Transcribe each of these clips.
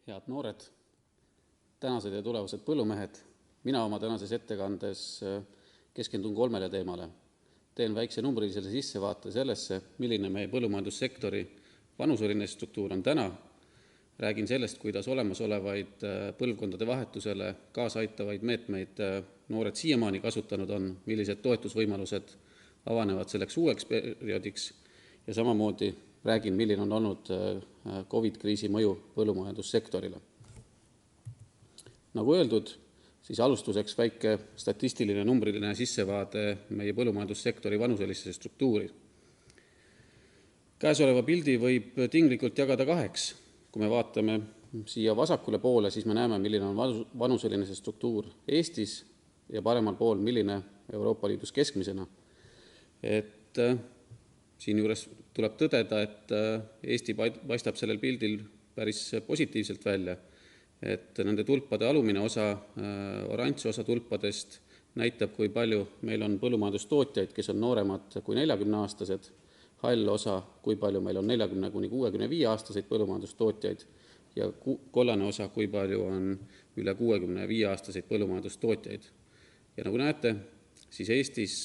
Head noored, tänased ja tulevased põllumehed, mina oma tänases ettekandes keskendun 3 teemale. Teen väikse numbrilise sissevaate sellesse, milline meie põllumajandussektori vanuseline struktuur on täna. Räägin sellest, kuidas olemasolevaid põlvkondade vahetusele kaasaitavaid meetmeid noored siiamaani kasutanud on, millised toetusvõimalused avanevad selleks uueks perioodiks ja samamoodi räägin, milline on olnud COVID-kriisi mõju põllumajandussektorile. Nagu öeldud, siis alustuseks väike statistiline numbriline sissevaade meie põllumajandussektori vanuselisse struktuuri. Käesoleva pildi võib tinglikult jagada 2. Kui me vaatame siia vasakule poole, siis me näeme, milline on vanuseline struktuur Eestis ja paremal pool, milline Euroopa Liidus keskmisena. Siin juures tuleb tõdeda, et Eesti paistab sellel pildil päris positiivselt välja, et nende tulpade alumine osa, oranž osa tulpadest näitab, kui palju meil on põllumajandustootjaid, kes on nooremad kui 40-aastased, hall osa, kui palju meil on 40–65-aastaseid põllumajandustootjaid ja kollane osa, kui palju on üle 65-aastaseid põllumajandustootjaid. Ja nagu näete, siis Eestis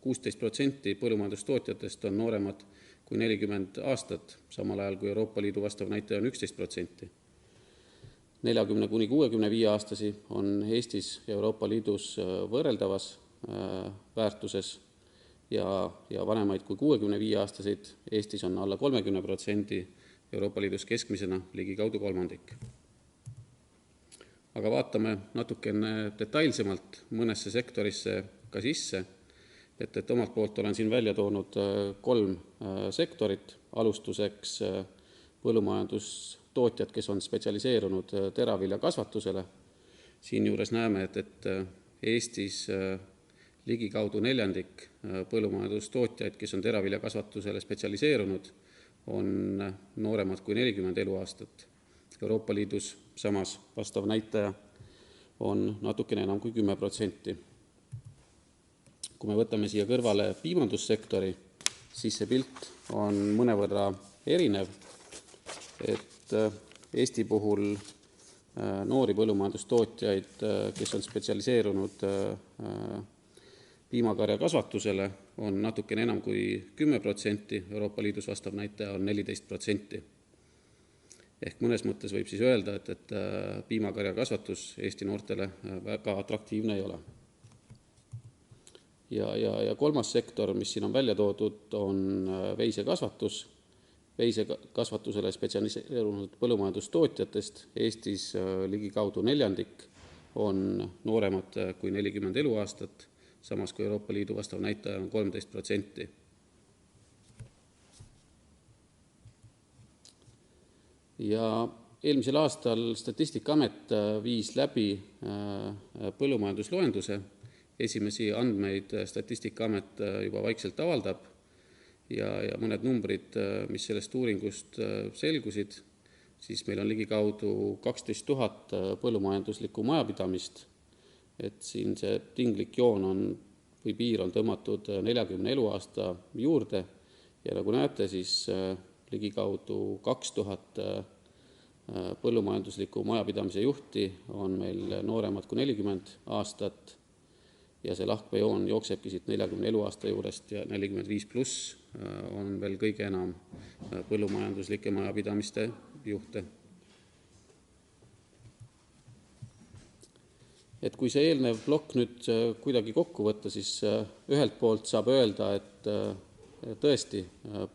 16% põllumajandustootjatest on nooremad kui 40 aastat, samal ajal kui Euroopa Liidu vastav näitaja on 11%. 40–65-aastasi on Eestis ja Euroopa Liidus võrreldavas väärtuses ja vanemaid kui 65-aastaseid Eestis on alla 30%, Euroopa Liidus keskmisena ligikaudu kolmandik. Aga vaatame natukene detailsemalt mõnesse sektorisse ka sisse, et omalt poolt olen siin välja toonud 3 sektorit. Alustuseks põllumajandustootjad, kes on spetsialiseerunud teravilja kasvatusele. Siin juures näeme, et Eestis ligikaudu 1/4 põllumajandustootjaid, kes on teravilja kasvatusele spetsialiseerunud, on nooremad kui 40 eluaastat. Euroopa Liidus samas vastav näitaja on natukene enam kui 10%. Kui me võtame siia kõrvale piimandussektori, siis see pilt on mõnevõrra erinev, et Eesti puhul noori põllumajandustootjaid, kes on spetsialiseerunud piimakarja kasvatusele, on natukene enam kui 10%, Euroopa Liidus vastav näitaja on 14%. Ehk mõnes mõttes võib siis öelda, et piimakarja kasvatus Eesti noortele väga atraktiivne ei ole. Ja 3. sektor, mis siin on välja toodud, on veisekasvatus. Veisekasvatusele spetsialiseerunud põllumajandustootjatest Eestis ligikaudu 1/4 on nooremad kui 40 eluaastat, samas kui Euroopa Liidu vastav näitaja on 13%. Ja eelmisel aastal Statistikaamet viis läbi põllumajandusloenduse. Esimesi andmeid Statistikaamet juba vaikselt avaldab ja mõned numbrid, mis sellest uuringust selgusid, siis meil on ligikaudu 12 000 põllumajanduslikku majapidamist, et siin see tinglik joon või piir on tõmmatud 40 eluaasta juurde ja nagu näete, siis ligikaudu 2000 põllumajandusliku majapidamise juhti on meil nooremad kui 40 aastat ja see lahkvejoon jooksebki siit 40 eluaasta juurest ja 45+ on veel kõige enam põllumajanduslike majapidamiste juhte. Et kui see eelnev plokk nüüd kuidagi kokku võtta, siis ühelt poolt saab öelda, et tõesti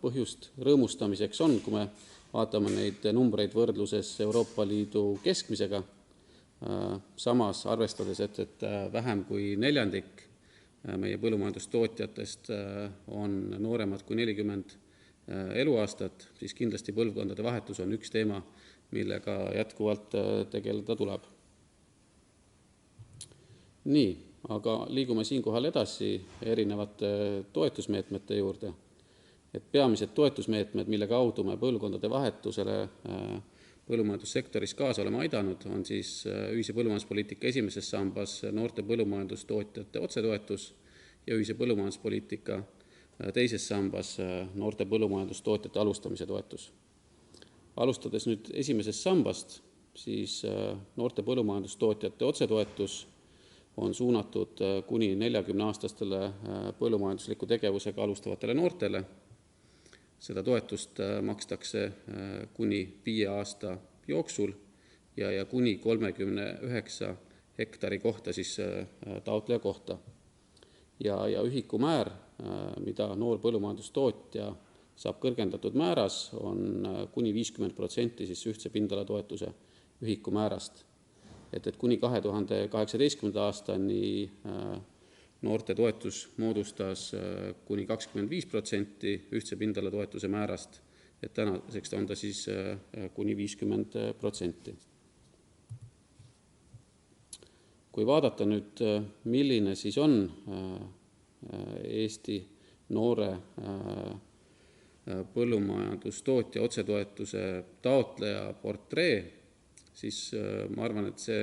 põhjust rõõmustamiseks on, kui me vaatame neid numbreid võrdluses Euroopa Liidu keskmisega. Samas arvestades, et vähem kui 1/4 meie põllumajandustootjatest on nooremad kui 40 eluaastat, siis kindlasti põlvkondade vahetus on üks teema, millega jätkuvalt tegeleda tuleb. Nii, aga liigume siinkohal edasi erinevate toetusmeetmete juurde. Et peamised toetusmeetmed, mille kaudu me põlvkondade vahetusele põllumajandussektoris kaasa oleme aidanud, on siis ühise põllumajanduspoliitika esimeses sambas noorte põllumajandustootjate otsetoetus ja ühise põllumajanduspoliitika teises sambas noorte põllumajandustootjate alustamise toetus. Alustades nüüd esimesest sambast, siis noorte põllumajandustootjate otsetoetus on suunatud kuni 40-aastastele põllumajandusliku tegevusega alustavatele noortele. Seda toetust makstakse kuni 5 aasta jooksul ja kuni 39 hektari kohta siis taotleja kohta. Ja ühikumäär, mida noor põllumajandustootja saab kõrgendatud määras, on kuni 50% siis ühtse pindalatoetuse ühikumäärast. Et kuni 2018. aastani noorte toetus moodustas kuni 25% ühtse pindalatoetuse määrast, et tänaseks on ta siis kuni 50%. Kui vaadata nüüd, milline siis on Eesti noore põllumajandustootja otsetoetuse taotleja portree, siis ma arvan, et see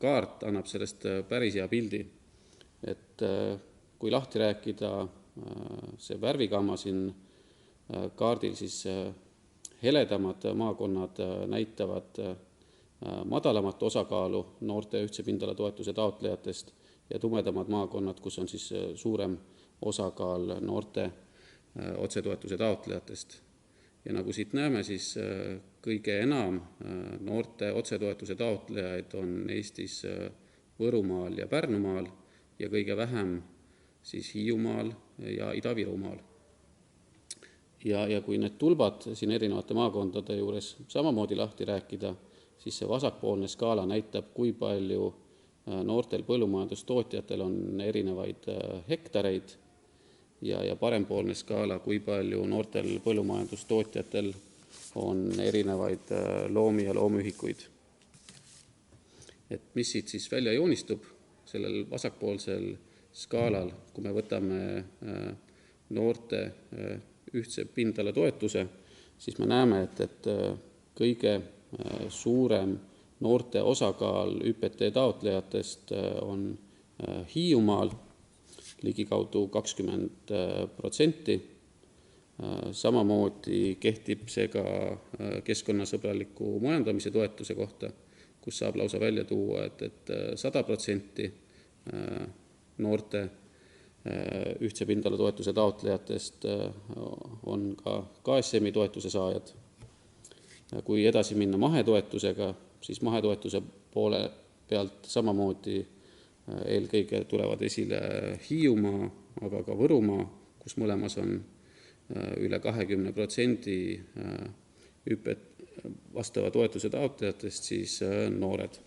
kaart annab sellest päris hea pildi. Et kui lahti rääkida see värvigamma siin kaardil, siis heledamad maakonnad näitavad madalamat osakaalu noorte ühtse pindalatoetuse taotlejatest ja tumedamad maakonnad, kus on siis suurem osakaal noorte otsetoetuse taotlejatest. Ja nagu siit näeme, siis kõige enam noorte otsetoetuse taotlejaid on Eestis Võrumaal ja Pärnumaal ja kõige vähem siis Hiiumaal ja Ida-Virumaal. Ja kui need tulbad siin erinevate maakondade juures samamoodi lahti rääkida, siis see vasakpoolne skaala näitab, kui palju noortel põllumajandustootjatel on erinevaid hektareid ja parempoolne skaala, kui palju noortel põllumajandustootjatel on erinevaid loomi ja loomuühikuid. Et mis siit siis välja joonistub sellel vasakpoolsel skaalal, kui me võtame noorte ühtse pindalatoetuse, siis me näeme, et kõige suurem noorte osakaal ÜPT taotlejatest on Hiiumaal, ligikaudu 20%. Samamoodi kehtib see ka keskkonnasõbraliku majandamise toetuse kohta, kus saab lausa välja tuua, et 100% noorte ühtse pindalatoetuse taotlejatest on ka KSM-i toetuse saajad. Kui edasi minna mahetoetusega, siis mahetoetuse poole pealt samamoodi eelkõige tulevad esile Hiiumaa, aga ka Võrumaa, kus mõlemas on üle 20% vastava toetuse taotlejatest siis noored.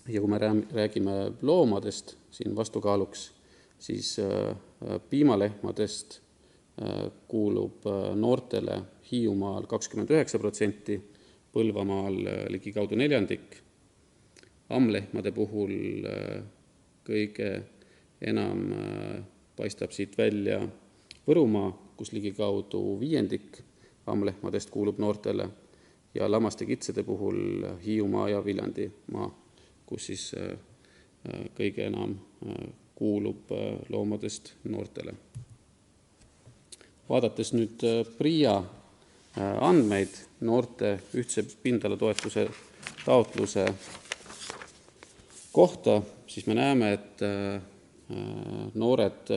Ja kui me räägime loomadest siin vastukaaluks, siis piimalehmadest kuulub noortele Hiiumaal 29%, Põlvamaal ligikaudu 1/4. Ammlehmade puhul kõige enam paistab siit välja Võrumaa, kus ligikaudu 1/5 ammlehmadest kuulub noortele ja lammaste kitsede puhul Hiiumaa ja Viljandimaa, kus siis kõige enam kuulub loomadest noortele. Vaadates nüüd PRIA andmeid noorte ühtse pindalatoetuse taotluse kohta, siis me näeme, et noored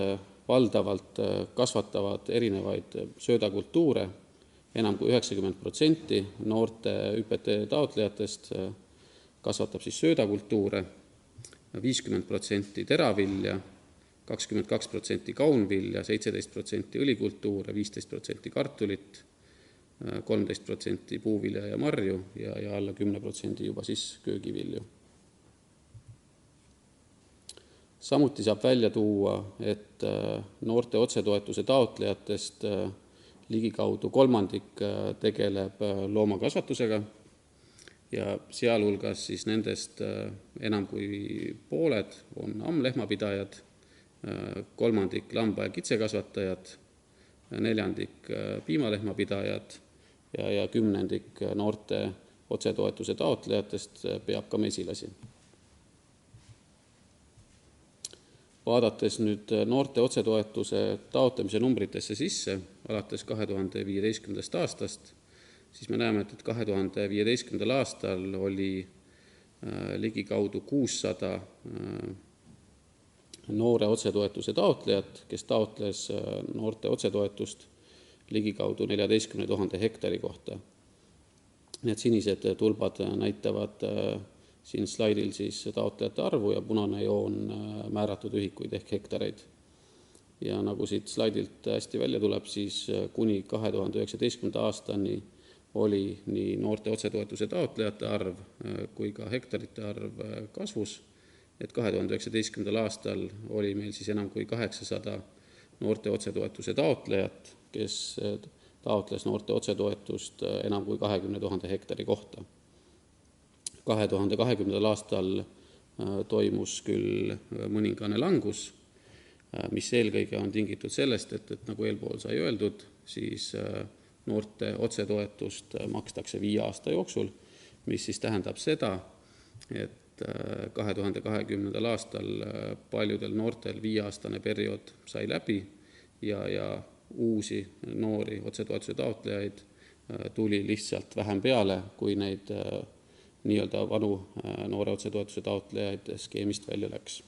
valdavalt kasvatavad erinevaid söödakultuure. Enam kui 90% noorte ÜPT taotlejatest kasvatab siis söödakultuure, 50% teravilja, 22% kaunvilja, 17% õlikultuure, 15% kartulit, 13% puuvilja ja marju ja alla 10% juba siis köögivilju. Samuti saab välja tuua, et noorte otsetoetuse taotlejatest ligikaudu 1/3 tegeleb loomakasvatusega ja sealhulgas siis nendest enam kui pooled on ammlehmapidajad, 1/3 lamba- ja kitsekasvatajad, 1/4 piimalehmapidajad ja 10% noorte otsetoetuse taotlejatest peab ka mesilasi. Vaadates nüüd noorte otsetoetuse taotlemise numbritesse sisse alates 2015. aastast, siis me näeme, et 2015. aastal oli ligikaudu 600 noore otsetoetuse taotlejat, kes taotles noorte otsetoetust ligikaudu 14 000 hektari kohta. Need sinised tulbad näitavad siin slaidil siis taotlejate arvu ja punane joon määratud ühikuid ehk hektareid. Ja nagu siit slaidilt hästi välja tuleb, siis kuni 2019. aastani oli nii noorte otsetoetuse taotlejate arv kui ka hektarite arv kasvus, et 2019. aastal oli meil siis enam kui 800 noorte otsetoetuse taotlejat, kes taotles noorte otsetoetust enam kui 20 000 hektari kohta. 2020. aastal toimus küll mõningane langus, mis eelkõige on tingitud sellest, et nagu eelpool sai öeldud, siis noorte otsetoetust makstakse 5 aasta jooksul, mis siis tähendab seda, et 2020. aastal paljudel noortel 5-aastane periood sai läbi ja uusi noori otsetoetuse taotlejaid tuli lihtsalt vähem peale, kui neid nii-öelda vanu noore otsetoetuse taotlejaid skeemist välja läks.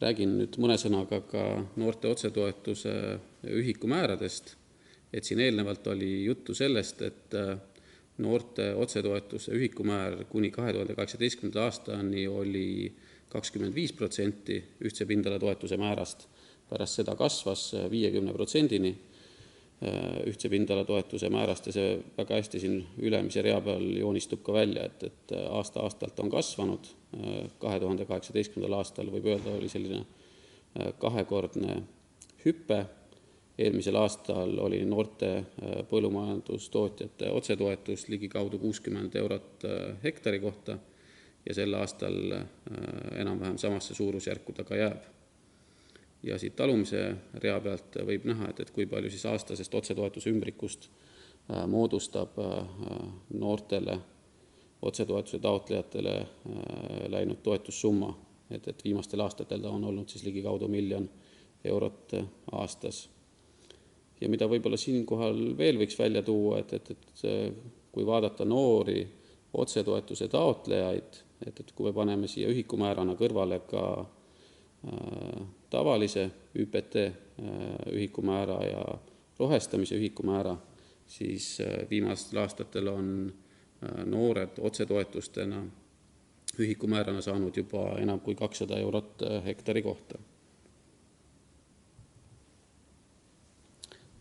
Räägin nüüd mõne sõnaga ka noorte otsetoetuse ühikumääradest, et siin eelnevalt oli juttu sellest, et noorte otsetoetuse ühikumäär kuni 2018. aastani oli 25% ühtse pindala toetuse määrast. Pärast seda kasvas 50%-ni ühtse pindala toetuse määrast ja see väga hästi siin ülemise rea peal joonistub ka välja, et aasta-aastalt on kasvanud. 2018. aastal võib öelda, oli selline kahekordne hüppe. Eelmisel aastal oli noorte põllumajandustootjate otsetoetus ligikaudu 60 eurot hektari kohta ja sel aastal enam-vähem samasse suurusjärku ta ka jääb. Ja siit talumise rea pealt võib näha, et kui palju siis aastasest otsetoetuse ümbrikust moodustab noortele otsetoetuse taotlejatele läinud toetussumma, et viimastel aastatel ta on olnud siis ligikaudu 1 000 000 eurot aastas. Ja mida võib-olla siinkohal veel võiks välja tuua, et kui vaadata noori otsetoetuse taotlejaid, et kui me paneme siia ühikumäärana kõrvale ka tavalise ÜPT ühikumäära ja rohestamise ühikumäära, siis viimastel aastatel on noored otsetoetustena ühikumäärana saanud juba enam kui 200 eurot hektari kohta.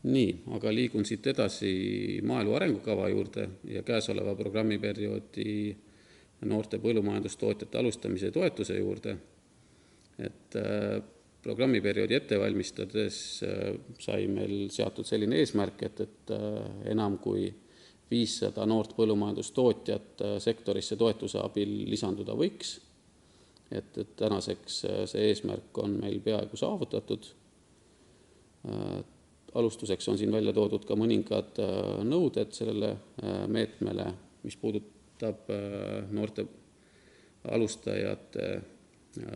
Nii, aga liigun siit edasi maaelu arengukava juurde ja käesoleva programmiperioodi noorte põllumajandustootjate alustamise toetuse juurde. Et programmiperioodi ette valmistades sai meil seatud selline eesmärk, et enam kui 500 noort põllumajandustootjat sektorisse toetuse abil lisanduda võiks. Et tänaseks see eesmärk on meil peaaegu saavutatud. Alustuseks on siin välja toodud ka mõningad nõuded sellele meetmele, mis puudutab noorte alustajate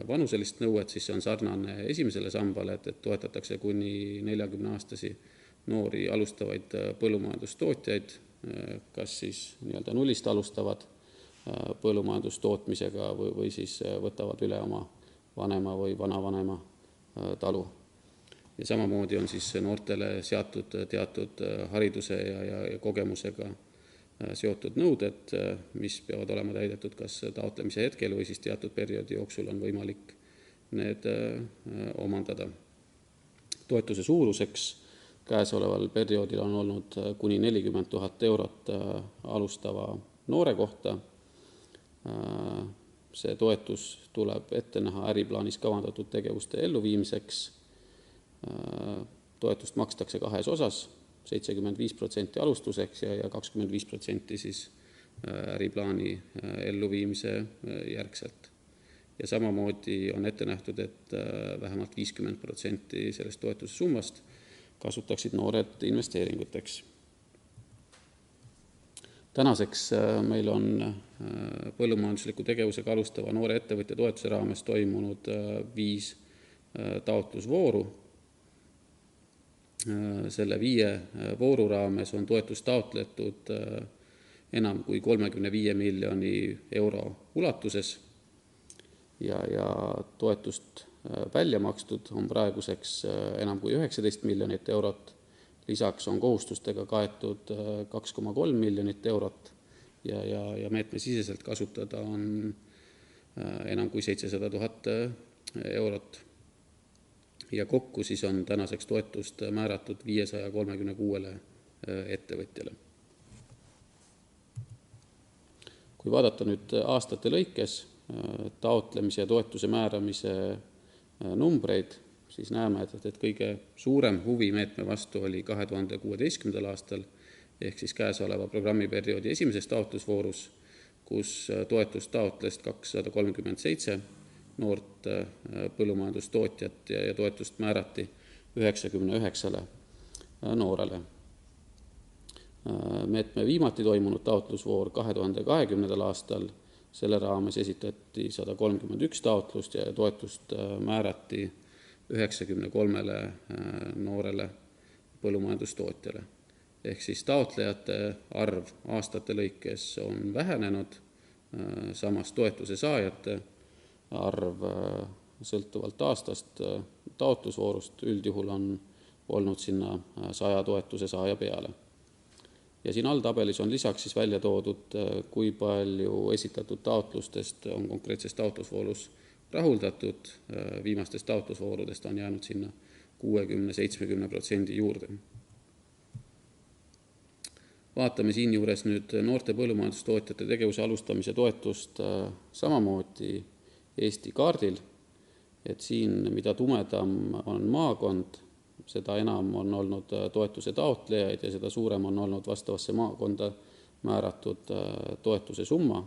vanuselist nõuet, siis see on sarnane esimesele sambale, et toetatakse kuni 40-aastasi noori alustavaid põllumajandustootjaid, kas siis nii-öelda nullist alustavad põllumajandustootmisega või siis võtavad üle oma vanema või vanavanema talu. Ja samamoodi on siis noortele seatud teatud hariduse ja kogemusega seotud nõuded, mis peavad olema täidetud kas taotlemise hetkel või siis teatud perioodi jooksul on võimalik need omandada. Toetuse suuruseks käesoleval perioodil on olnud kuni 40 000 eurot alustava noore kohta. See toetus tuleb ette näha äriplaanis kavandatud tegevuste elluviimiseks. Toetust makstakse 2 osas, 75% alustuseks ja 25% siis äriplaani elluviimise järgselt. Ja samamoodi on ette nähtud, et vähemalt 50% sellest toetuse summast kasutaksid noored investeeringuteks. Tänaseks meil on põllumajandusliku tegevusega alustava noore ettevõtja toetuse raames toimunud 5 taotlusvooru. selle 5 vooru raames on toetust taotletud enam kui 35 miljoni euro ulatuses ja toetust välja makstud on praeguseks enam kui 19 miljonit eurot. Lisaks on kohustustega kaetud 2,3 miljonit eurot ja meetme siseselt kasutada on enam kui 700 000 eurot. Ja kokku siis on tänaseks toetust määratud 536 ettevõtjale. Kui vaadata nüüd aastate lõikes taotlemise ja toetuse määramise numbreid, siis näeme, et kõige suurem huvi meetme vastu oli 2016. aastal ehk siis käesoleva programmiperioodi esimeses taotlusvoorus, kus toetust taotles 237 noort põllumajandustootjat ja toetust määrati 99 noorele. Meetme viimati toimunud taotlusvoor 2020. aastal, selle raames esitati 131 taotlust ja toetust määrati 93 noorele põllumajandustootjale. Ehk siis taotlejate arv aastate lõikes on vähenenud, samas toetuse saajate arv sõltuvalt aastast taotlusvoorust üldjuhul on olnud sinna 100 toetuse saaja peale. Ja siin all tabelis on lisaks siis välja toodud, kui palju esitatud taotlustest on konkreetses taotlusvoorus rahuldatud. Viimastest taotlusvoorudest on jäänud sinna 60-70% juurde. Vaatame siin juures nüüd noorte põllumajandustootjate tegevuse alustamise toetust samamoodi Eesti kaardil, et siin mida tumedam on maakond, seda enam on olnud toetuse taotlejaid ja seda suurem on olnud vastavasse maakonda määratud toetuse summa.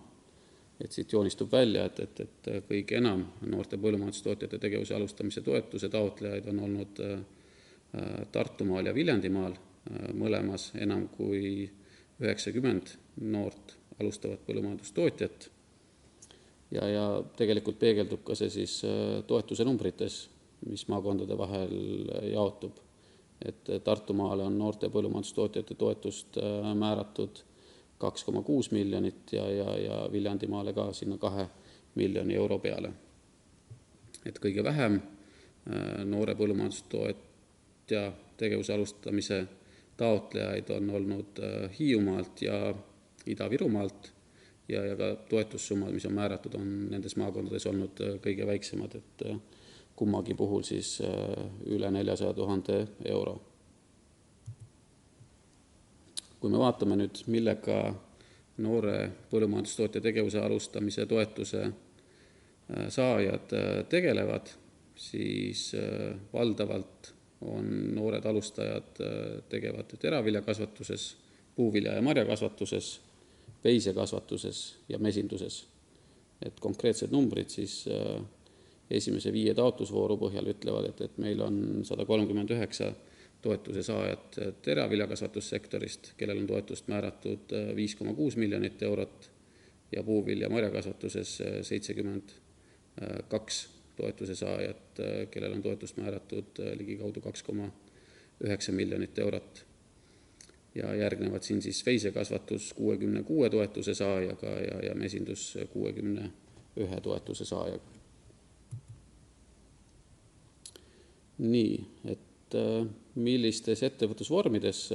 Et siit joonistub välja, et kõige enam noorte põllumajandustootjate tegevuse alustamise toetuse taotlejaid on olnud Tartumaal ja Viljandimaal, mõlemas enam kui 90 noort alustavat põllumajandustootjat. Ja tegelikult peegeldub ka see siis toetuse numbrites, mis maakondade vahel jaotub. Et Tartumaale on noorte põllumajandustootjate toetust määratud 2,6 miljonit ja Viljandimaale ka sinna 2 miljoni euro peale. Et kõige vähem noore põllumajandustootja tegevuse alustamise taotlejaid on olnud Hiiumaalt ja Ida-Virumaalt ja ka toetussummad, mis on määratud, on nendes maakondades olnud kõige väiksemad, et kummagi puhul siis üle 400 000 euro. Kui me vaatame nüüd, millega noore põllumajandustootja tegevuse alustamise toetuse saajad tegelevad, siis valdavalt on noored alustajad tegevad teraviljakasvatuses, puuvilja- ja marjakasvatuses, veisekasvatuses ja mesinduses. Et konkreetsed numbrid siis esimese 5 taotlusvooru põhjal ütlevad, et meil on 139 toetuse saajat teraviljakasvatussektorist, kellel on toetust määratud 5,6 miljonit eurot ja puuvilja- ja marjakasvatuses 72 toetuse saajat, kellel on toetust määratud ligikaudu 2,9 miljonit eurot. Ja järgnevad siin siis veisekasvatus 66 toetuse saajaga ja mesindus 61 toetuse saajaga. Nii, et millistes ettevõtlusvormides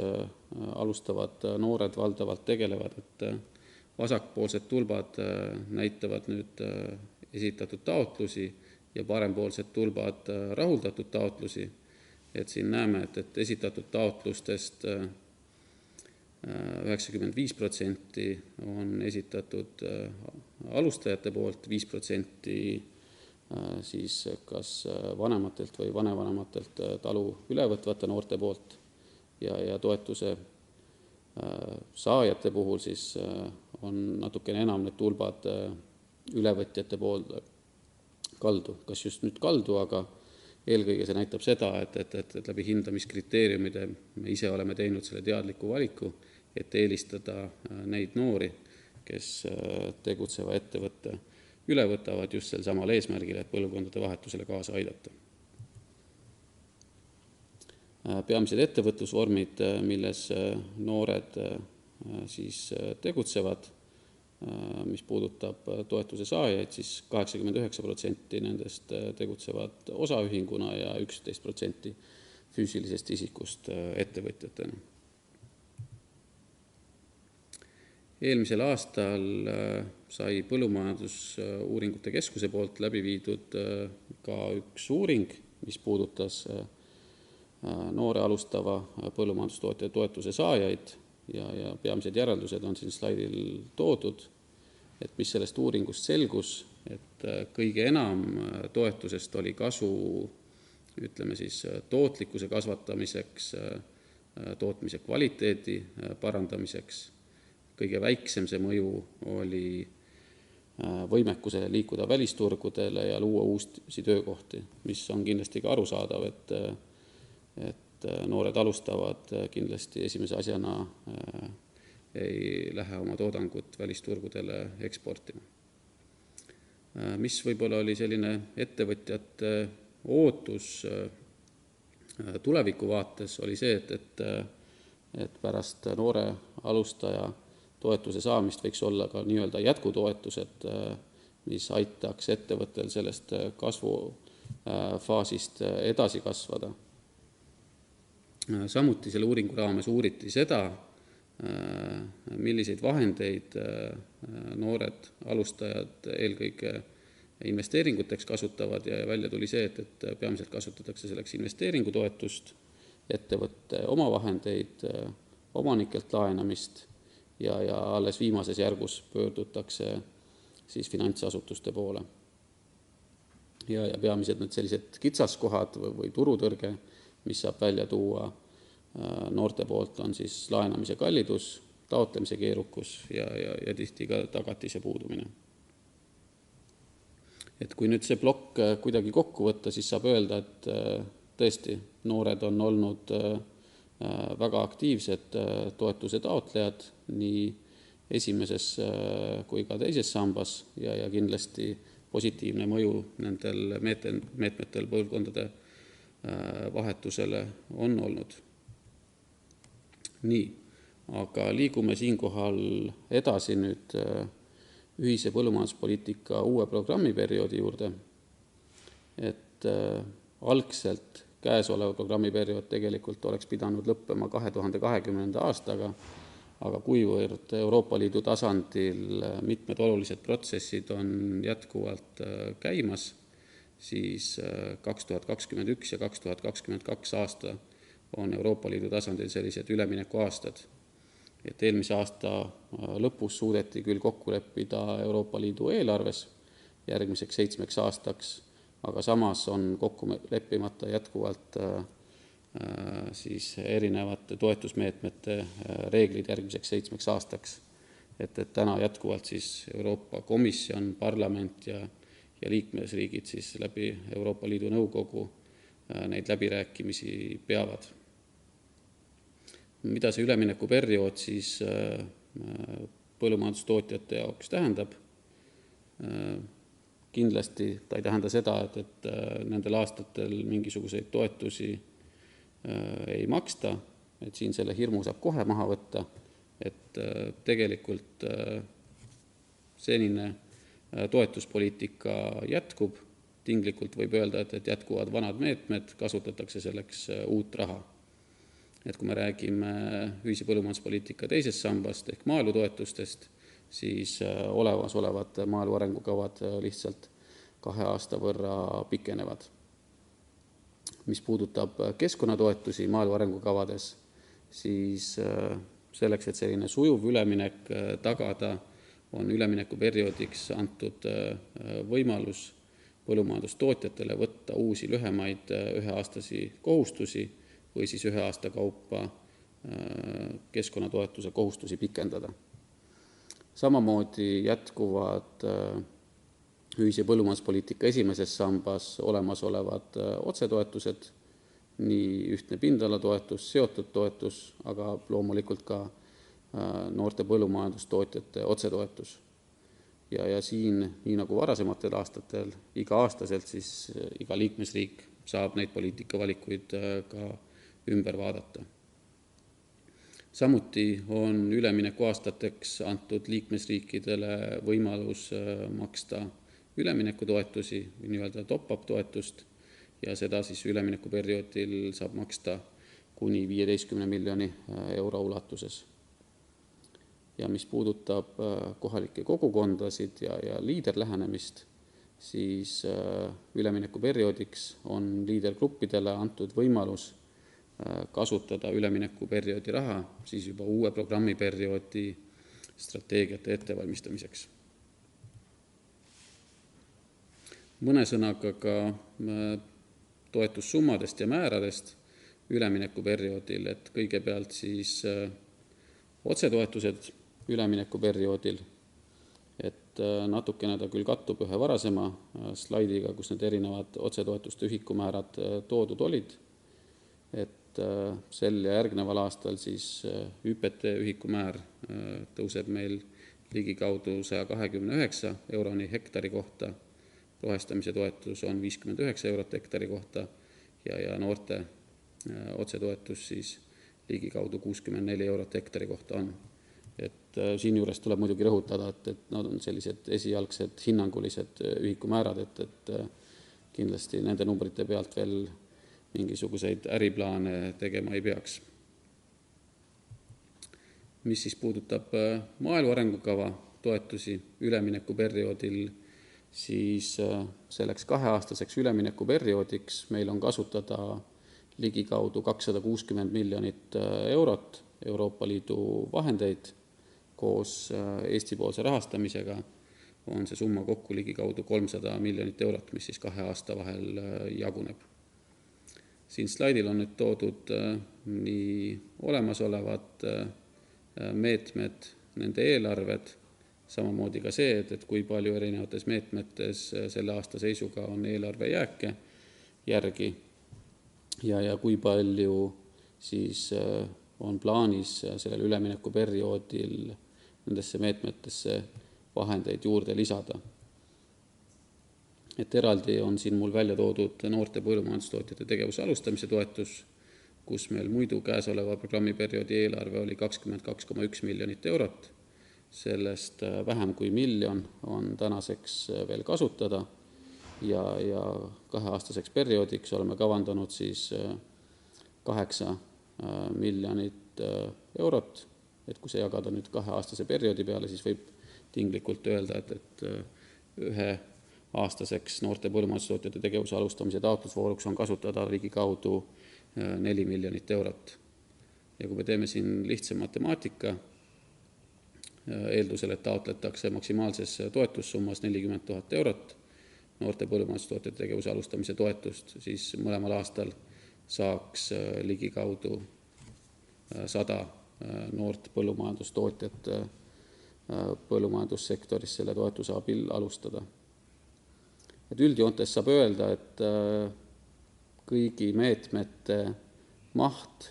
alustavad noored valdavalt tegelevad, et vasakpoolsed tulbad näitavad nüüd esitatud taotlusi ja parempoolsed tulbad rahuldatud taotlusi. Et siin näeme, et esitatud taotlustest 95% on esitatud alustajate poolt, 5% siis kas vanematelt või vanevanematelt talu ülevõtvate noorte poolt ja toetuse saajate puhul siis on natukene enam need tulbad ülevõtjate poolde kaldu. Kas just nüüd kaldu, aga eelkõige see näitab seda, et läbi hindamiskriteeriumide me ise oleme teinud selle teadliku valiku, et eelistada neid noori, kes tegutseva ettevõtte üle võtavad just sel samal eesmärgil, et põlvkondade vahetusele kaasa aidata. peamised ettevõtlusvormid, milles noored siis tegutsevad, mis puudutab toetuse saajaid, siis 89% nendest tegutsevad osaühinguna ja 11% füüsilisest isikust ettevõtjatena. Eelmisel aastal sai Põllumajandusuuringute Keskuse poolt läbi viidud ka üks uuring, mis puudutas noore alustava põllumajandustootja toetuse saajaid ja peamised järeldused on siin slaidil toodud, et mis sellest uuringust selgus, et kõige enam toetusest oli kasu, ütleme siis, tootlikkuse kasvatamiseks, tootmise kvaliteedi parandamiseks. Kõige väiksem see mõju oli võimekuse liikuda välisturgudele ja luua uusi töökohti, mis on kindlasti ka arusaadav, et noored alustavad kindlasti esimese asjana ei lähe oma toodangut välisturgudele eksportima. Mis võib-olla oli selline ettevõtjate ootus tuleviku vaates, oli see, et pärast noore alustaja toetuse saamist võiks olla ka nii-öelda jätkutoetused, mis aitaks ettevõttel sellest kasvufaasist edasi kasvada. Samuti selle uuringu raames uuriti seda, milliseid vahendeid noored alustajad eelkõige investeeringuteks kasutavad ja välja tuli see, et peamiselt kasutatakse selleks investeeringutoetust, ettevõtte omavahendeid, omanikelt laenamist ja alles viimases järgus pöördutakse siis finantsasutuste poole. Ja peamised need sellised kitsaskohad või turutõrge, mis saab välja tuua noorte poolt, on siis laenamise kallidus, taotlemise keerukus ja tihti ka tagatise puudumine. Et kui nüüd see plokk kuidagi kokku võtta, siis saab öelda, et tõesti noored on olnud väga aktiivsed toetuse taotlejad nii esimeses kui ka teises sambas ja kindlasti positiivne mõju nendel meetmetel põlvkondade vahetusele on olnud. Nii, aga liigume siinkohal edasi nüüd ühise põllumajanduspoliitika uue programmiperioodi juurde, et algselt käesoleva programmiperiood tegelikult oleks pidanud lõppema 2020. aastaga, aga kuivõrd Euroopa Liidu tasandil mitmed olulised protsessid on jätkuvalt käimas, siis 2021 ja 2022 aasta on Euroopa Liidu tasandil sellised üleminekuaastad. Et eelmise aasta lõpus suudeti küll kokku leppida Euroopa Liidu eelarves järgmiseks 7 aastaks, aga samas on kokku leppimata jätkuvalt siis erinevate toetusmeetmete reeglid järgmiseks 7 aastaks. Et täna jätkuvalt siis Euroopa Komisjon, parlament ja liikmesriigid siis läbi Euroopa Liidu nõukogu neid läbirääkimisi peavad. Mida see üleminekuperiood siis põllumajandustootjate jaoks tähendab? Kindlasti ta ei tähenda seda, et nendel aastatel mingisuguseid toetusi ei maksta, et siin selle hirmu saab kohe maha võtta, et tegelikult senine toetuspoliitika jätkub, tinglikult võib öelda, et jätkuvad vanad meetmed, kasutatakse selleks uut raha. Et kui me räägime ühise põllumajanduspoliitika teisest sambast ehk maaelutoetustest, siis olevad maaelu arengukavad lihtsalt 2 aasta võrra pikenevad. Mis puudutab keskkonnatoetusi maaelu arengukavades, siis selleks, et selline sujuv üleminek tagada, on üleminekuperioodiks antud võimalus põllumajandustootjatele võtta uusi lühemaid üheaastasi kohustusi või siis 1 aasta kaupa keskkonnatoetuse kohustusi pikendada. Samamoodi jätkuvad ühise põllumajanduspoliitika esimeses sambas olemasolevad otsetoetused, nii ühtne pindalatoetus, seotud toetus, aga loomulikult ka noorte põllumajandustootjate otsetoetus. Ja siin, nii nagu varasematel aastatel, iga aastaselt siis iga liikmesriik saab neid poliitikavalikuid ka ümber vaadata. Samuti on üleminekuaastateks antud liikmesriikidele võimalus maksta üleminekutoetusi või nii-öelda top-up toetust ja seda siis üleminekuperioodil saab maksta kuni 15 miljoni euro ulatuses. Ja mis puudutab kohalikke kogukondasid ja liiderlähenemist, siis üleminekuperioodiks on liidergruppidele antud võimalus kasutada üleminekuperioodi raha siis juba uue programmiperioodi strateegiate ettevalmistamiseks. Mõne sõnaga ka toetussummadest ja määradest üleminekuperioodil, et kõigepealt siis otsetoetused üleminekuperioodil, et natukene ta küll kattub ühe varasema slaidiga, kus need erinevad otsetoetuste ühikumäärad toodud olid, et sel ja järgneval aastal siis ÜPT ühikumäär tõuseb meil ligikaudu 129 euroni hektari kohta, rohestamise toetus on 59 eurot hektari kohta ja noorte otsetoetus siis ligikaudu 64 eurot hektari kohta on. Et siin juures tuleb muidugi rõhutada, et nad on sellised esialgsed hinnangulised ühikumäärad, et kindlasti nende numbrite pealt veel mingisuguseid äriplaane tegema ei peaks. Mis siis puudutab maaelu arengukava toetusi üleminekuperioodil, siis selleks 2-aastaseks üleminekuperioodiks meil on kasutada ligikaudu 260 miljonit eurot Euroopa Liidu vahendeid. Koos Eesti-poolse rahastamisega on see summa kokku ligikaudu 300 miljonit eurot, mis siis 2 aasta vahel jaguneb. Siin slaidil on nüüd toodud nii olemasolevad meetmed, nende eelarved, samamoodi ka see, et kui palju erinevates meetmetes selle aasta seisuga on eelarve jääke järgi ja kui palju siis on plaanis sellel üleminekuperioodil nendesse meetmetesse vahendeid juurde lisada. Et eraldi on siin mul välja toodud noorte põllumajandustootjate tegevuse alustamise toetus, kus meil muidu käesoleva programmiperioodi eelarve oli 22,1 miljonit eurot. Sellest vähem kui miljon on tänaseks veel kasutada ja 2-aastaseks perioodiks oleme kavandanud siis 8 miljonit eurot. Et kui see jagada nüüd 2-aastase perioodi peale, siis võib tinglikult öelda, et 1-aastaseks noorte põllumajandustootjate tegevuse alustamise taotlusvooruks on kasutada ligikaudu 4 miljonit eurot. Ja kui me teeme siin lihtsa matemaatika, eeldusel, et taotletakse maksimaalses toetussummas 40 000 eurot noorte põllumajandustootjate tegevuse alustamise toetust, siis mõlemal aastal saaks ligikaudu 100 noort põllumajandustootjat põllumajandussektoris selle toetuse abil alustada. Et üldjoontes saab öelda, et kõigi meetmete maht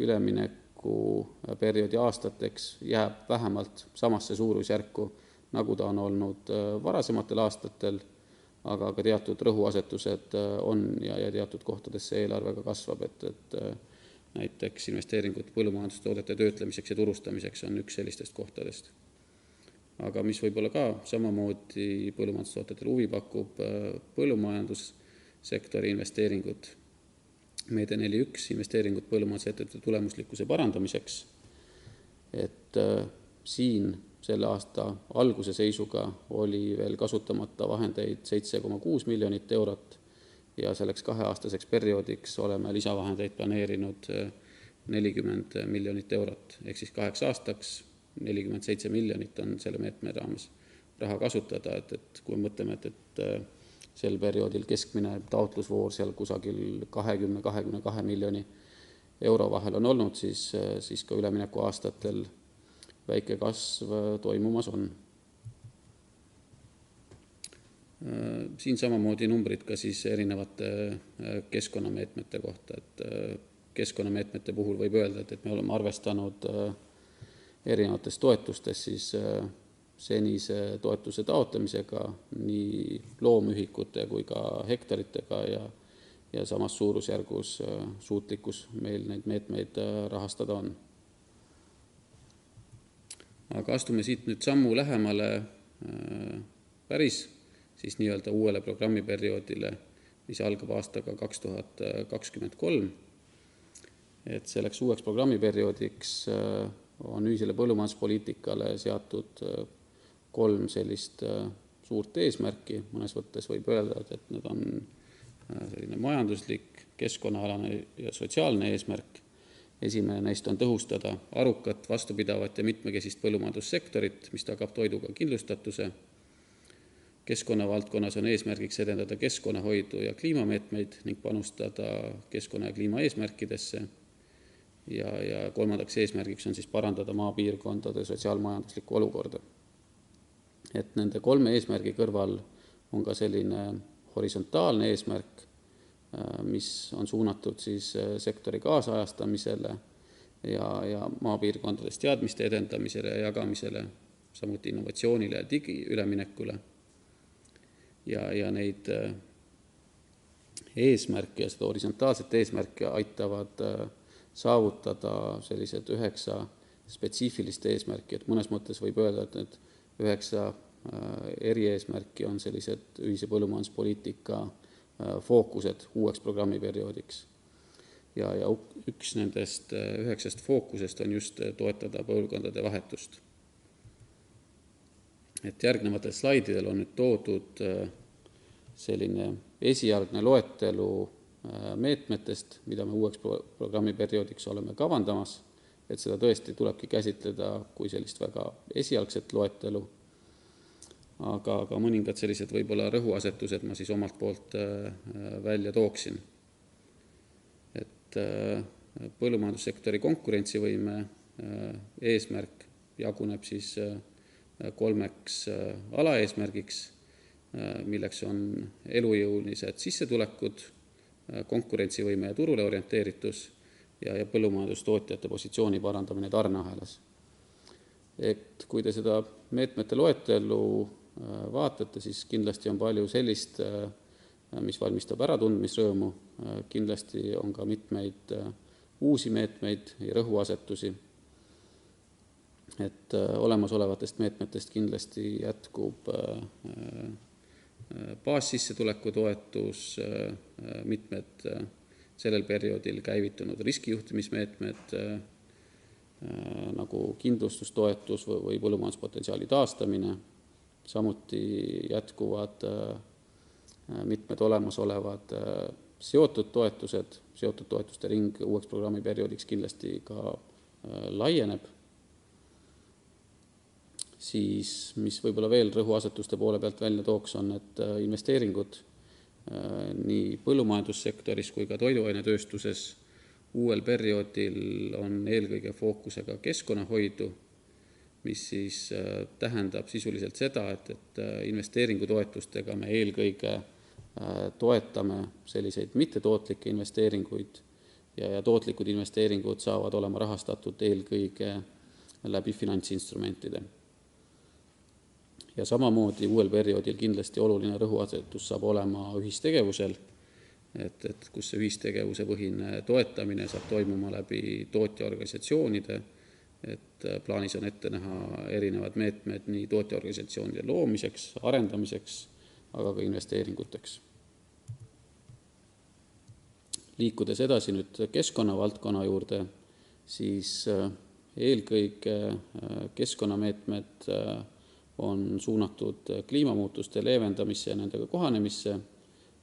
üleminekuperioodi aastateks jääb vähemalt samasse suurusjärku, nagu ta on olnud varasematel aastatel, aga ka teatud rõhuasetused on ja teatud kohtades see eelarvega kasvab, et näiteks investeeringud põllumajandustoodete töötlemiseks ja turustamiseks on üks sellistest kohtadest. Aga mis võib-olla ka samamoodi põllumajandustootjatel huvi pakub, põllumajandussektori investeeringud, meede 4.1 investeeringud põllumajandusettevõtete tulemuslikkuse parandamiseks, et siin selle aasta alguse seisuga oli veel kasutamata vahendeid 7,6 miljonit eurot ja selleks 2-aastaseks perioodiks oleme lisavahendeid planeerinud 40 miljonit eurot, ehk siis 8 aastaks 47 miljonit on selle meetme raames raha kasutada, et kui mõtleme, et sel perioodil keskmine taotlusvoor seal kusagil 20-22 miljoni euro vahel on olnud, siis ka ülemineku aastatel väike kasv toimumas on. Siin samamoodi numbrid ka siis erinevate keskkonnameetmete kohta, et keskkonnameetmete puhul võib öelda, et me oleme arvestanud erinevates toetustes siis senise toetuse taotlemisega nii loomühikute kui ka hektaritega ja samas suurusjärgus suutlikkus meil neid meetmeid rahastada on. Aga astume siit nüüd sammu lähemale päris siis nii-öelda uuele programmiperioodile, mis algab aastaga 2023. Et selleks uueks programmiperioodiks on ühisele põllumajanduspoliitikale seatud 3 sellist suurt eesmärki. Mõnes võttes võib öelda, et need on selline majanduslik, keskkonnaalane ja sotsiaalne eesmärk. Esimene neist on tõhustada arukat, vastupidavat ja mitmekesist põllumajandussektorit, mis tagab toiduga kindlustatuse. Keskkonnavaldkonnas on eesmärgiks edendada keskkonnahoidu ja kliimameetmeid ning panustada keskkonna ja kliima eesmärkidesse. Ja kolmandaks eesmärgiks on siis parandada maapiirkondade sotsiaalmajanduslikku olukorda. Et nende 3 eesmärgi kõrval on ka selline horisontaalne eesmärk, mis on suunatud siis sektori kaasajastamisele ja maapiirkondades teadmiste edendamisele ja jagamisele, samuti innovatsioonile ja digiüleminekule. Ja neid eesmärke ja seda horisontaalset eesmärki aitavad saavutada sellised 9 spetsiifilist eesmärki, et mõnes mõttes võib öelda, et need 9 erieesmärki on sellised ühise põllumajanduspoliitika fookused uueks programmiperioodiks. Ja üks nendest 9 fookusest on just toetada põlvkondade vahetust. Et järgnevatel slaididel on nüüd toodud selline esialgne loetelu meetmetest, mida me uueks programmiperioodiks oleme kavandamas, et seda tõesti tulebki käsitleda kui sellist väga esialgset loetelu, aga mõningad sellised võib-olla rõhuasetused ma siis omalt poolt välja tooksin. Et põllumajandussektori konkurentsivõime eesmärk jaguneb siis 3 alaeesmärgiks, milleks on elujõulised sissetulekud, konkurentsivõime ja turule orienteeritus ja põllumajandustootjate positsiooni parandamine tarneahelas. Et kui te seda meetmete loetelu vaatate, siis kindlasti on palju sellist, mis valmistab äratundmisrõõmu. Kindlasti on ka mitmeid uusi meetmeid ja rõhuasetusi. Et olemasolevatest meetmetest kindlasti jätkub baassissetuleku toetus, mitmed sellel perioodil käivitunud riskijuhtimismeetmed, nagu kindlustustoetus või põllumajanduspotentsiaali taastamine. Samuti jätkuvad mitmed olemasolevad seotud toetuste ring uueks programmiperioodiks kindlasti ka laieneb. Siis, mis võib-olla veel rõhuasetuste poole pealt välja tooks, on, et investeeringud nii põllumajandussektoris kui ka toiduainetööstuses uuel perioodil on eelkõige fookusega keskkonnahoidu, mis siis tähendab sisuliselt seda, et investeeringutoetustega me eelkõige toetame selliseid mittetootlikke investeeringuid ja tootlikud investeeringud saavad olema rahastatud eelkõige läbi finantsinstrumentide. Ja samamoodi uuel perioodil kindlasti oluline rõhuasetus saab olema ühistegevusel, et kus see ühistegevuse põhine toetamine saab toimuma läbi tootjaorganisatsioonide, et plaanis on ette näha erinevad meetmed nii tootjaorganisatsioonide loomiseks, arendamiseks, aga ka investeeringuteks. Liikudes edasi nüüd keskkonnavaldkonna juurde, siis eelkõige keskkonnameetmed on suunatud kliimamuutuste leevendamisse ja nendega kohanemisse,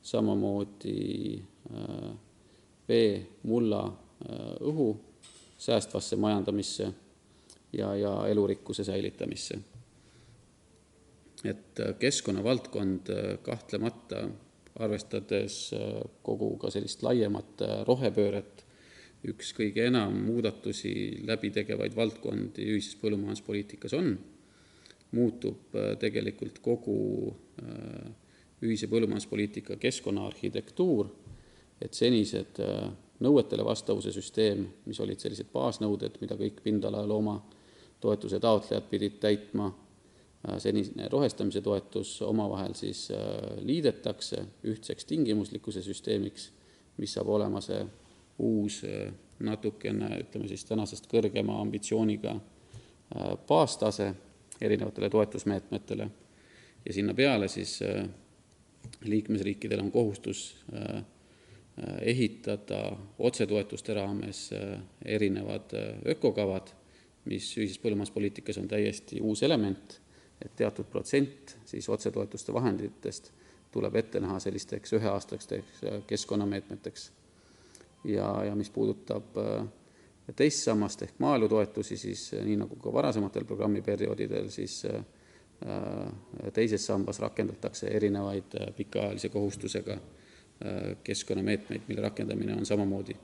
samamoodi vee, mulla, õhu säästvasse majandamisse ja elurikkuse säilitamisse. Et keskkonnavaldkond kahtlemata, arvestades kogu ka sellist laiemat rohepööret, üks kõige enam muudatusi läbi tegevaid valdkondi ühises põllumajanduspoliitikas on, muutub tegelikult kogu ühise põllumajanduspoliitika keskkonnaarhitektuur, et senised nõuetele vastavuse süsteem, mis olid sellised baasnõuded, mida kõik pindala ja looma toetuse taotlejad pidid täitma, senine rohestamise toetus omavahel siis liidetakse ühtseks tingimuslikkuse süsteemiks mis saab olema see uus natukene, ütleme siis tänasest kõrgema ambitsiooniga baastase erinevatele toetusmeetmetele ja sinna peale siis liikmesriikidel on kohustus ehitada otsetoetuste raames erinevad ökokavad, mis ühises põllumajanduspoliitikas on täiesti uus element, et teatud protsent siis otsetoetuste vahenditest tuleb ette näha sellisteks üheaastasteks keskkonnameetmeteks. Ja mis puudutab teist sammast ehk maaelutoetusi, siis nii nagu ka varasematel programmiperioodidel, siis teises sambas rakendatakse erinevaid pikaajalise kohustusega keskkonnameetmeid, mille rakendamine on samamoodi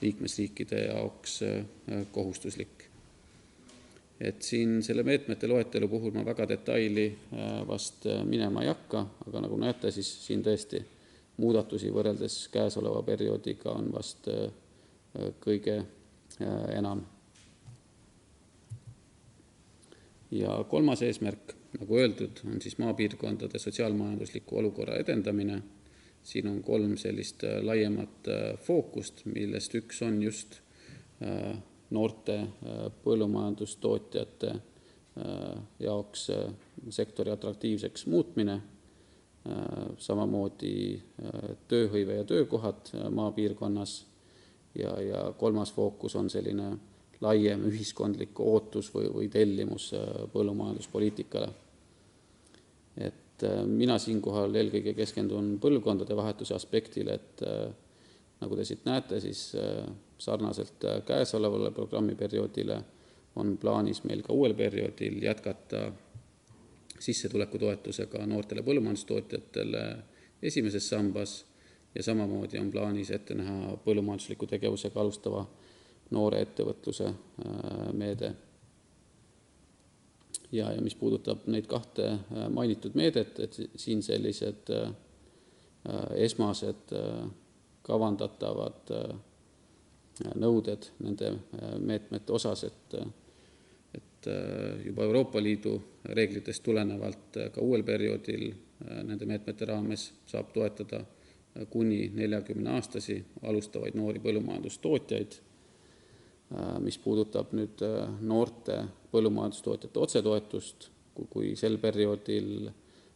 liikmesriikide jaoks kohustuslik. Et siin selle meetmete loetelu puhul ma väga detaili vast minema ei hakka, aga nagu näete, siis siin tõesti muudatusi võrreldes käesoleva perioodiga on vast kõige enam. Ja kolmas eesmärk, nagu öeldud, on siis maapiirkondade sotsiaalmajandusliku olukorra edendamine. Siin on 3 sellist laiemat fookust, millest üks on just noorte põllumajandustootjate jaoks sektori atraktiivseks muutmine, samamoodi tööhõive ja töökohad maapiirkonnas ja kolmas fookus on selline laiem ühiskondlik ootus või tellimus põllumajanduspoliitikale. Et mina siinkohal eelkõige keskendun põlvkondade vahetuse aspektile, et nagu te siit näete, siis sarnaselt käesolevale programmiperioodile on plaanis meil ka uuel perioodil jätkata sissetulekutoetusega noortele põllumajandustootjatele esimeses sambas ja samamoodi on plaanis ette näha põllumajandusliku tegevusega alustava noore ettevõtluse meede. Ja mis puudutab neid 2 mainitud meedet, et siin sellised esmased kavandatavad nõuded nende meetmete osas, et juba Euroopa Liidu reeglitest tulenevalt ka uuel perioodil nende meetmete raames saab toetada kuni 40-aastasi alustavaid noori põllumajandustootjaid. Mis puudutab nüüd noorte põllumajandustootjate otsetoetust, kui sel perioodil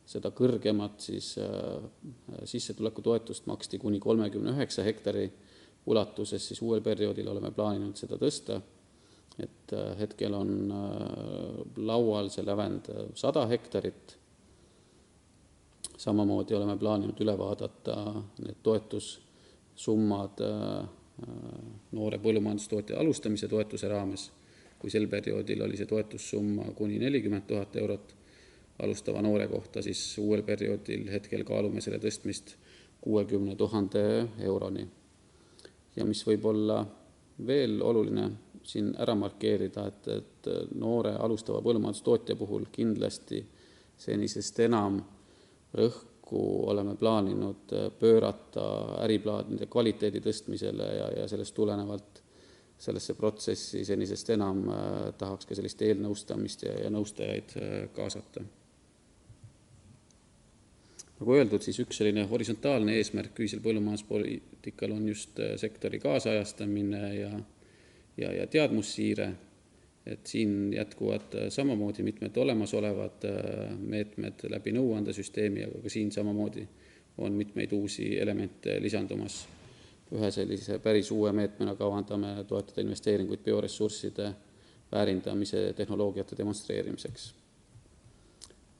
seda kõrgemat siis sissetulekutoetust maksti kuni 39 hektari ulatuses, siis uuel perioodil oleme plaaninud seda tõsta, et hetkel on laual see lävend 100 hektarit. Samamoodi oleme plaaninud üle vaadata need toetussummad noore põllumajandustootja alustamise toetuse raames, kui sel perioodil oli see toetussumma kuni 40 000 eurot alustava noore kohta, siis uuel perioodil hetkel kaalume selle tõstmist 60 000 euroni. Ja mis võib olla veel oluline siin ära markeerida, et noore alustava põllumajandustootja puhul kindlasti senisest enam rõhku oleme plaaninud pöörata äriplaanide kvaliteedi tõstmisele ja sellest tulenevalt sellesse protsessi senisest enam tahaks ka sellist eelnõustamist ja nõustajaid kaasata. Nagu öeldud, siis üks selline horisontaalne eesmärk ühisel põllumajanduspoliitikal on just sektori kaasajastamine ja teadmussiire, et siin jätkuvad samamoodi mitmed olemasolevad meetmed läbi nõuandesüsteemi, aga ka siin samamoodi on mitmeid uusi elemente lisandumas. Ühe sellise päris uue meetmena kavandame toetada investeeringuid bioressursside väärindamise tehnoloogiate demonstreerimiseks.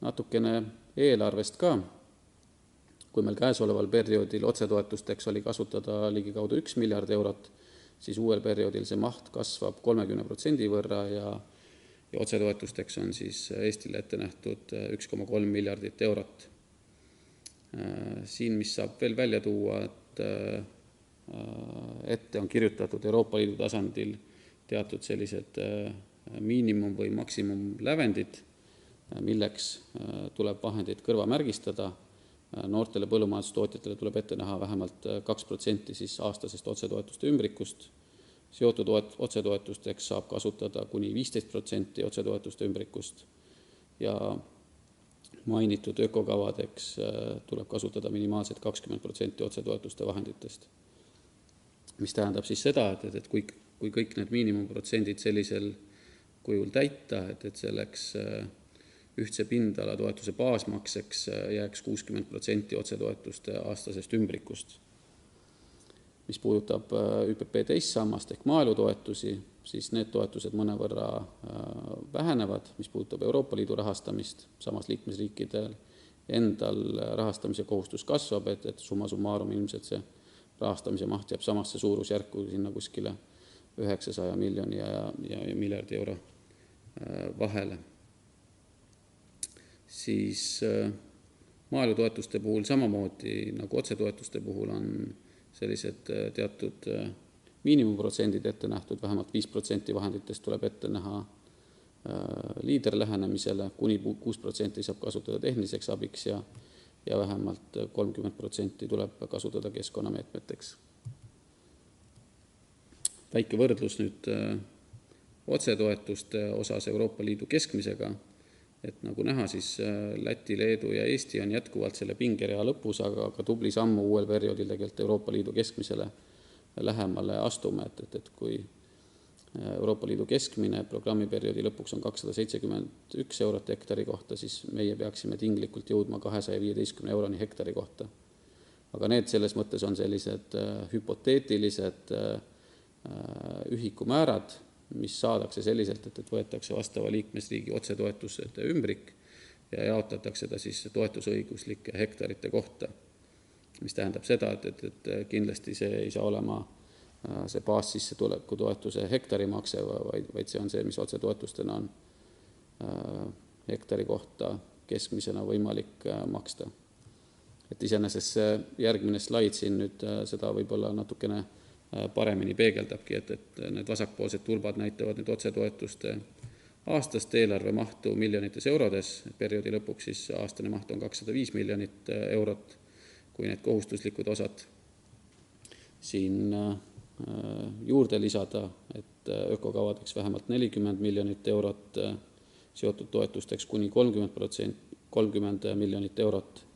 Natukene eelarvest ka. Kui meil käesoleval perioodil otsetoetusteks oli kasutada ligikaudu 1 miljard eurot, siis uuel perioodil see maht kasvab 30% võrra ja otsetoetusteks on siis Eestile ette nähtud 1,3 miljardit eurot. Siin, mis saab veel välja tuua, et ette on kirjutatud Euroopa Liidu tasandil teatud sellised miinimum- või maksimumlävendid, milleks tuleb vahendeid kõrvamärgistada. Noortele põllumajandustootjatele tuleb ette näha vähemalt 2% siis aastasest otsetoetuste ümbrikust. Seotud otsetoetusteks saab kasutada kuni 15% otsetoetuste ümbrikust ja mainitud ökokavadeks tuleb kasutada minimaalselt 20% otsetoetuste vahenditest. mis tähendab siis seda, et kui kõik need miinimumprotsendid sellisel kujul täita, et selleks ühtse pindala toetuse baasmakseks jääks 60% otsetoetuste aastasest ümbrikust. Mis puudutab ÜPP teist sammast ehk maaelutoetusi, siis need toetused mõnevõrra vähenevad, mis puudutab Euroopa Liidu rahastamist, samas liikmesriikidel endal rahastamise kohustus kasvab, et summa summarum ilmselt see rahastamise maht jääb samasse suurusjärku sinna kuskile 900 miljoni ja miljardi euro vahele. Siis maaelutoetuste puhul samamoodi nagu otsetoetuste puhul on sellised teatud miinimumprotsendid ette nähtud, vähemalt 5% vahenditest tuleb ette näha liiderlähenemisele, kuni 6% saab kasutada tehniliseks abiks ja vähemalt 30% tuleb kasutada keskkonnameetmeteks. Väike võrdlus nüüd otsetoetuste osas Euroopa Liidu keskmisega, et nagu näha, siis Läti, Leedu ja Eesti on jätkuvalt selle pingerea lõpus, aga tubli sammu uuel perioodil tegelikult Euroopa Liidu keskmisele lähemale astume, et kui Euroopa Liidu keskmine programmiperioodi lõpuks on 271 eurot hektari kohta, siis meie peaksime tinglikult jõudma 215 euroni hektari kohta. Aga need selles mõttes on sellised hüpoteetilised ühikumäärad, mis saadakse selliselt, et võetakse vastava liikmesriigi otsetoetuste ümbrik ja jaotatakse ta siis toetusõiguslike hektarite kohta, mis tähendab seda, et kindlasti see ei saa olema see baassissetuleku toetuse hektarimakse, vaid see on see, mis otsetoetustena on hektari kohta keskmisena võimalik maksta. Et iseenesest see järgmine slaid siin nüüd seda võib-olla natukene paremini peegeldabki, et need vasakpoolsed tulbad näitavad nüüd otsetoetuste aastast eelarve mahtu miljonites eurodes, perioodi lõpuks siis aastane maht on 205 miljonit eurot, kui need kohustuslikud osad siin juurde lisada, et ökokavadeks vähemalt 40 miljonit eurot, seotud toetusteks kuni 30 miljonit eurot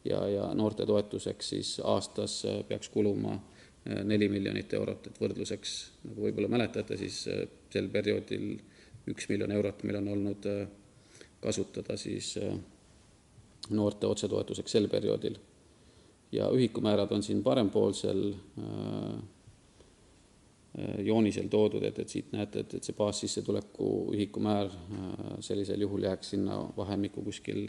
ja noorte toetuseks siis aastas peaks kuluma 4 miljonit eurot, et võrdluseks, nagu võib-olla mäletate, siis sel perioodil 1 miljon eurot meil on olnud kasutada siis noorte otsetoetuseks sel perioodil. Ja ühikumäärad on siin parempoolsel joonisel toodud, et siit näete, et see baassissetuleku ühikumäär sellisel juhul jääks sinna vahemikku kuskil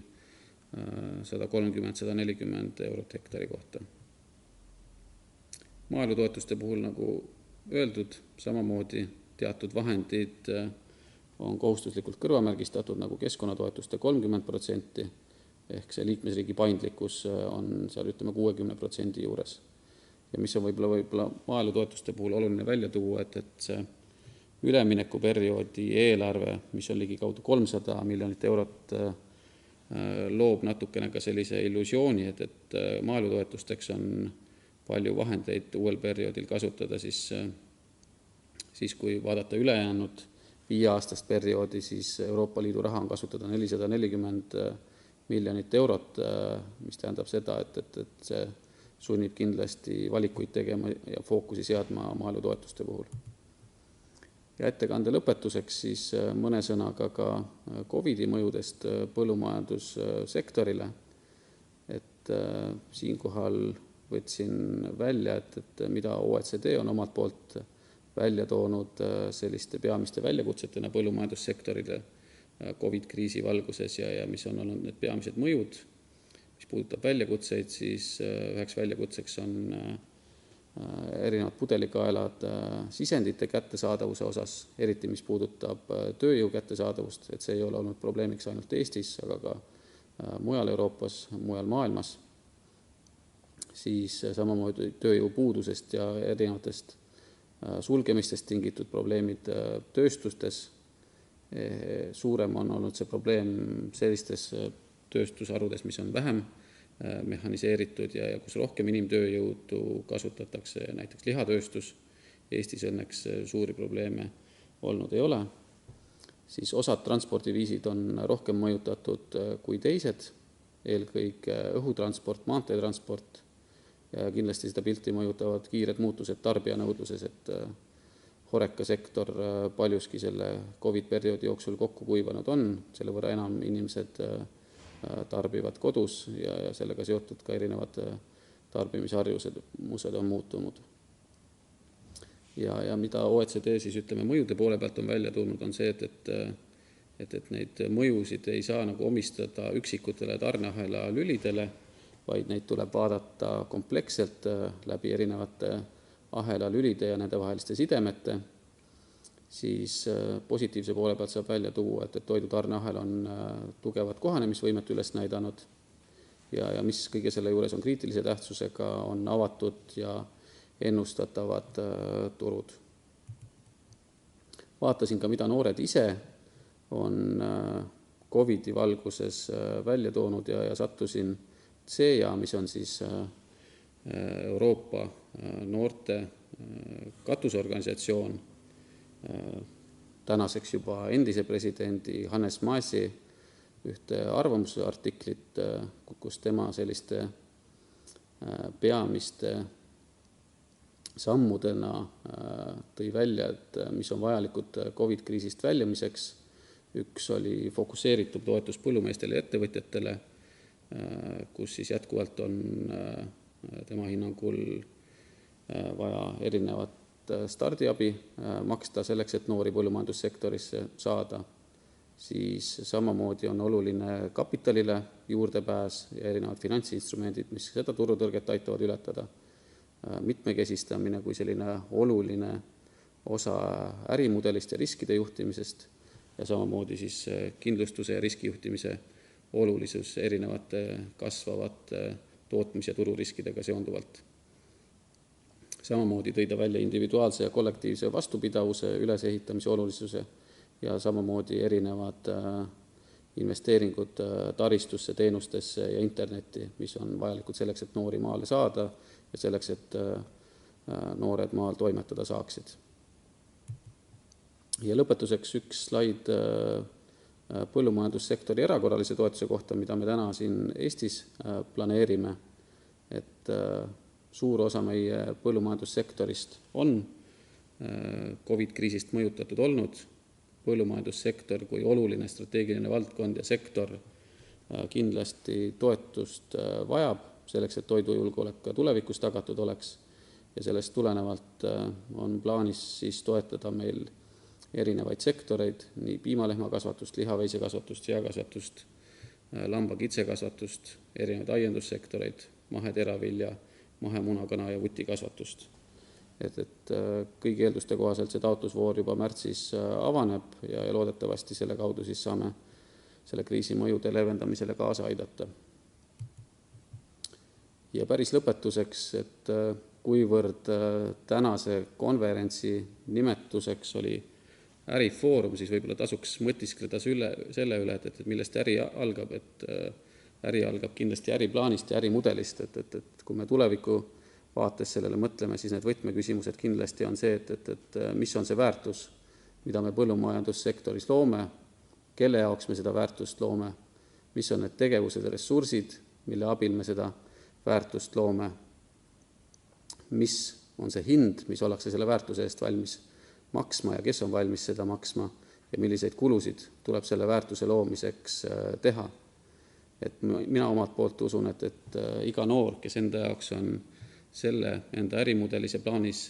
130-140 eurot hektari kohta. Maaelutoetuste puhul, nagu öeldud, samamoodi teatud vahendid on kohustuslikult kõrvamärgistatud nagu keskkonnatoetuste 30%, ehk see liikmesriigi paindlikkus on seal 60% juures. Ja mis on võib-olla maaelutoetuste puhul oluline välja tuua, et see üleminekuperioodi eelarve, mis on ligikaudu 300 miljonit eurot, loob natukene ka sellise illusiooni, et maaelutoetusteks on palju vahendeid uuel perioodil kasutada, siis kui vaadata ülejäänud 5-aastast perioodi, siis Euroopa Liidu raha on kasutada 440 miljonit eurot, mis tähendab seda, et see sunnib kindlasti valikuid tegema ja fookusi seadma maaelutoetuste puhul. Ja ettekande lõpetuseks siis mõne sõnaga ka COVID-i mõjudest põllumajandussektorile, et siinkohal võtsin välja, et mida OECD on omalt poolt välja toonud selliste peamiste väljakutsetena põllumajandussektorile COVID-kriisi valguses ja mis on olnud need peamised mõjud. Mis puudutab väljakutseid, siis üheks väljakutseks on erinevad pudelikaelad sisendite kättesaadavuse osas, eriti mis puudutab tööjõu kättesaadavust, et see ei ole olnud probleemiks ainult Eestis, aga ka mujal Euroopas, mujal maailmas. Siis samamoodi tööjõu puudusest ja erinevatest sulgemistest tingitud probleemid tööstustes. Suurem on olnud see probleem sellistes tööstusharudes, mis on vähem mehhaniseeritud ja kus rohkem inimtööjõudu kasutatakse, näiteks lihatööstus. Eestis õnneks suuri probleeme olnud ei ole. Siis osad transpordiviisid on rohkem mõjutatud kui teised, eelkõige õhutransport, maanteetransport ja kindlasti seda pilti mõjutavad kiired muutused tarbijanõudluses, et horekasektor paljuski selle COVID-perioodi jooksul kokku kuivanud on, selle võrra enam inimesed tarbivad kodus ja sellega seotud ka erinevad tarbimisharjumused on muutunud. Ja mida OECD siis mõjude poole pealt on välja tulnud, on see, et neid mõjusid ei saa nagu omistada üksikutele tarneahela lülidele, vaid neid tuleb vaadata kompleksselt läbi erinevate ahela lülide ja nende vaheliste sidemete, siis positiivse poole pealt saab välja tuua, et toidu tarneahel on tugevat kohanemisvõimet üles näidanud ja mis kõige selle juures on kriitilise tähtsusega, on avatud ja ennustatavad turud. Vaatasin ka, mida noored ise on COVID-i valguses välja toonud ja sattusin CEA, mis on siis Euroopa noorte katusorganisatsioon, tänaseks juba endise presidendi Hannes Maasi ühte arvamusartiklit, kus tema selliste peamiste sammudena tõi välja, et mis on vajalikud COVID-kriisist väljumiseks. Üks oli fokusseeritud toetus põllumeestele ja ettevõtjatele, kus siis jätkuvalt on tema hinnangul vaja erinevat stardiabi maksta selleks, et noori põllumajandussektorisse saada. Siis samamoodi on oluline kapitalile juurdepääs ja erinevad finantsinstrumendid, mis seda turutõrget aitavad ületada. Mitmekesistamine kui selline oluline osa ärimudelist ja riskide juhtimisest ja samamoodi siis kindlustuse ja riskijuhtimise olulisus erinevate kasvavate tootmis- ja tururiskidega seonduvalt. Samamoodi tõi ta välja individuaalse ja kollektiivse vastupidavuse ülesehitamise olulisuse ja samamoodi erinevad investeeringud taristusse, teenustesse ja internetti, mis on vajalikud selleks, et noori maale saada ja selleks, et noored maal toimetada saaksid. Ja lõpetuseks üks slaid põllumajandussektori erakorralise toetuse kohta, mida me täna siin Eestis planeerime, et suur osa meie põllumajandussektorist on COVID-kriisist mõjutatud olnud. Põllumajandussektor kui oluline strateegiline valdkond ja sektor kindlasti toetust vajab selleks, et toidujulgeolek ka tulevikus tagatud oleks ja sellest tulenevalt on plaanis siis toetada meil erinevaid sektoreid, nii piimalehmakasvatust, lihaveisekasvatust, seakasvatust, lamba-kitsekasvatust, erinevaid aiendussektoreid, maheteravilja, mahemunakana ja vutikasvatust. Et kõigi eelduste kohaselt see taotlusvoor juba märtsis avaneb ja loodetavasti selle kaudu siis saame selle kriisi mõjude leevendamisele kaasa aidata. Ja päris lõpetuseks, et kuivõrd tänase konverentsi nimetuseks oli ärifoorum, siis võib-olla tasuks mõtiskleda selle üle, et millest äri algab, et äri algab kindlasti äriplaanist ja ärimudelist, et kui me tuleviku vaates sellele mõtleme, siis need võtmeküsimused kindlasti on see, et mis on see väärtus, mida me põllumajandussektoris loome, kelle jaoks me seda väärtust loome, mis on need tegevused ja ressursid, mille abil me seda väärtust loome, mis on see hind, mis ollakse selle väärtuse eest valmis maksma ja kes on valmis seda maksma ja milliseid kulusid tuleb selle väärtuse loomiseks teha. Et mina omalt poolt usun, et iga noor, kes enda jaoks on selle enda ärimudelis ja plaanis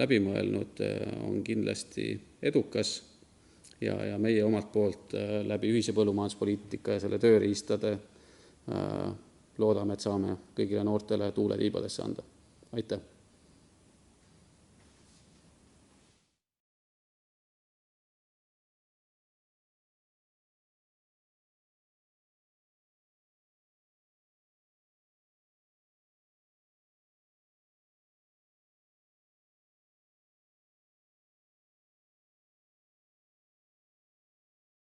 läbi mõelnud, on kindlasti edukas ja meie omalt poolt läbi ühise põllumajanduspoliitika ja selle tööriistade loodame, et saame kõigile noortele tuule tiibadesse anda. Aitäh!